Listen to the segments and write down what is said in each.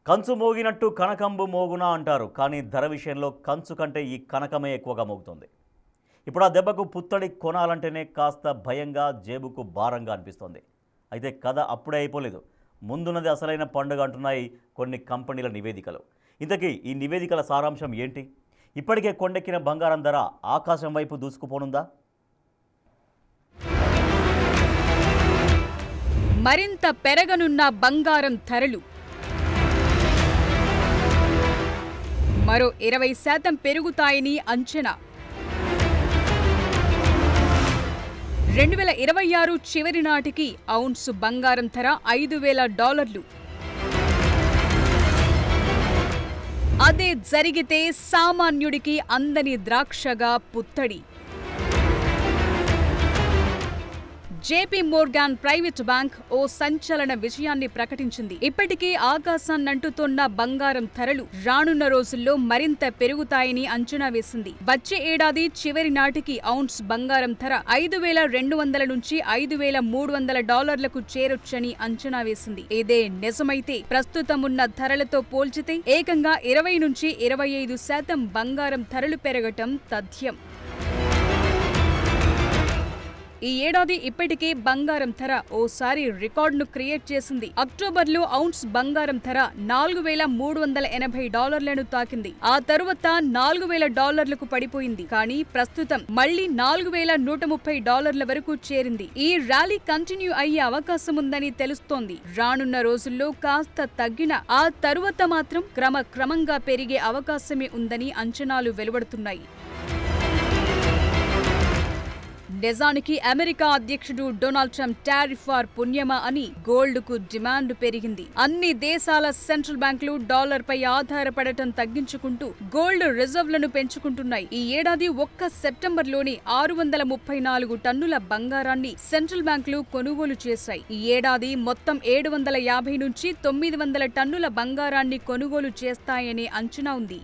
కంచు మోగినట్టు కనకంబు మోగునా అంటారు. కానీ ధర విషయంలో కంచు కంటే ఈ కనకమే ఎక్కువగా మోగుతుంది. ఇప్పుడు ఆ దెబ్బకు పుత్తడి కొనాలంటేనే కాస్త భయంగా, జేబుకు భారంగా అనిపిస్తోంది. అయితే కథ అప్పుడే అయిపోలేదు. ముందున్నది అసలైన పండుగ అంటున్నాయి కొన్ని కంపెనీల నివేదికలు. ఇంతకీ ఈ నివేదికల సారాంశం ఏంటి? ఇప్పటికే కొండెక్కిన బంగారం ధర ఆకాశం వైపు దూసుకుపోనుందా? మరింత పెరగనున్న బంగారం ధరలు. మరో 20% పెరుగుతాయని అంచనా. 2026 చివరి నాటికి ఔన్సు బంగారం ధర $5,000. అదే జరిగితే సామాన్యుడికి అందని ద్రాక్షగా పుత్తడి. జేపీ మోర్గాన్ ప్రైవేట్ బ్యాంక్ ఓ సంచలన విషయాన్ని ప్రకటించింది. ఇప్పటికీ ఆకాశాన్నంటుతోన్న బంగారం ధరలు రానున్న రోజుల్లో మరింత పెరుగుతాయని అంచనా వేసింది. వచ్చే ఏడాది చివరి నాటికి ఔన్స్ బంగారం ధర $5,200 నుంచి $5,300లకు చేరొచ్చని అంచనా వేసింది. ఇదే నిజమైతే ప్రస్తుతమున్న ధరలతో పోల్చితే ఏకంగా 20 నుంచి 25% బంగారం ధరలు పెరగటం తథ్యం. ఈ ఏడాది ఇప్పటికే బంగారం ధర ఓసారి రికార్డును క్రియేట్ చేసింది. అక్టోబర్లో ఔన్స్ బంగారం ధర $4,380లను తాకింది. ఆ తరువాత $4,000లకు పడిపోయింది. కానీ ప్రస్తుతం మళ్లీ $4,130 వరకు చేరింది. ఈ ర్యాలీ కంటిన్యూ అయ్యే అవకాశముందని తెలుస్తోంది. రానున్న రోజుల్లో కాస్త తగ్గిన ఆ తరువాత మాత్రం క్రమంగా పెరిగే అవకాశమే ఉందని అంచనాలు వెలువడుతున్నాయి. నిజానికి అమెరికా అధ్యక్షుడు డొనాల్డ్ ట్రంప్ టారిఫ్ వార్ పుణ్యమా అని గోల్డ్కు డిమాండ్ పెరిగింది. అన్ని దేశాల సెంట్రల్ బ్యాంకులు డాలర్పై ఆధారపడటం తగ్గించుకుంటూ గోల్డ్ రిజర్వ్లను పెంచుకుంటున్నాయి. ఈ ఏడాది ఒక్క సెప్టెంబర్లోనే 634 టన్నుల బంగారాన్ని సెంట్రల్ బ్యాంకులు కొనుగోలు చేశాయి. ఈ ఏడాది మొత్తం 750 నుంచి 900 టన్నుల బంగారాన్ని కొనుగోలు చేస్తాయనే అంచనా ఉంది.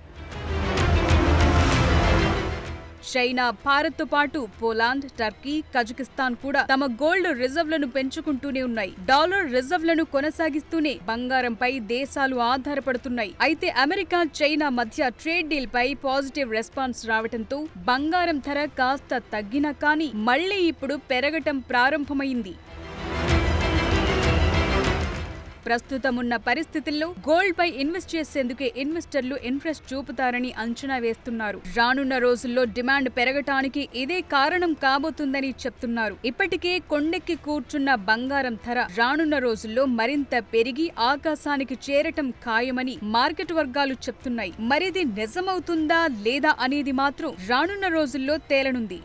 చైనా, భారత్తో పాటు పోలాండ్, టర్కీ, కజకిస్తాన్ కూడా తమ గోల్డ్ రిజర్వ్లను పెంచుకుంటూనే ఉన్నాయి. డాలర్ రిజర్వ్లను కొనసాగిస్తూనే బంగారంపై దేశాలు ఆధారపడుతున్నాయి. అయితే అమెరికా, చైనా మధ్య ట్రేడ్ డీల్ పై పాజిటివ్ రెస్పాన్స్ రావడంతో బంగారం ధర కాస్త తగ్గినా కానీ మళ్లీ ఇప్పుడు పెరగటం ప్రారంభమైంది. ప్రస్తుతమున్న పరిస్థితుల్లో గోల్డ్ పై ఇన్వెస్ట్ చేసేందుకే ఇన్వెస్టర్లు ఇంట్రెస్ట్ చూపుతారని అంచనా వేస్తున్నారు. రానున్న రోజుల్లో డిమాండ్ పెరగటానికి ఇదే కారణం కాబోతుందని చెప్తున్నారు. ఇప్పటికే కొండెక్కి కూర్చున్న బంగారం ధర రానున్న రోజుల్లో మరింత పెరిగి ఆకాశానికి చేరటం ఖాయమని మార్కెట్ వర్గాలు చెప్తున్నాయి. మరిది నిజమవుతుందా లేదా అనేది మాత్రం రానున్న రోజుల్లో తేలనుంది.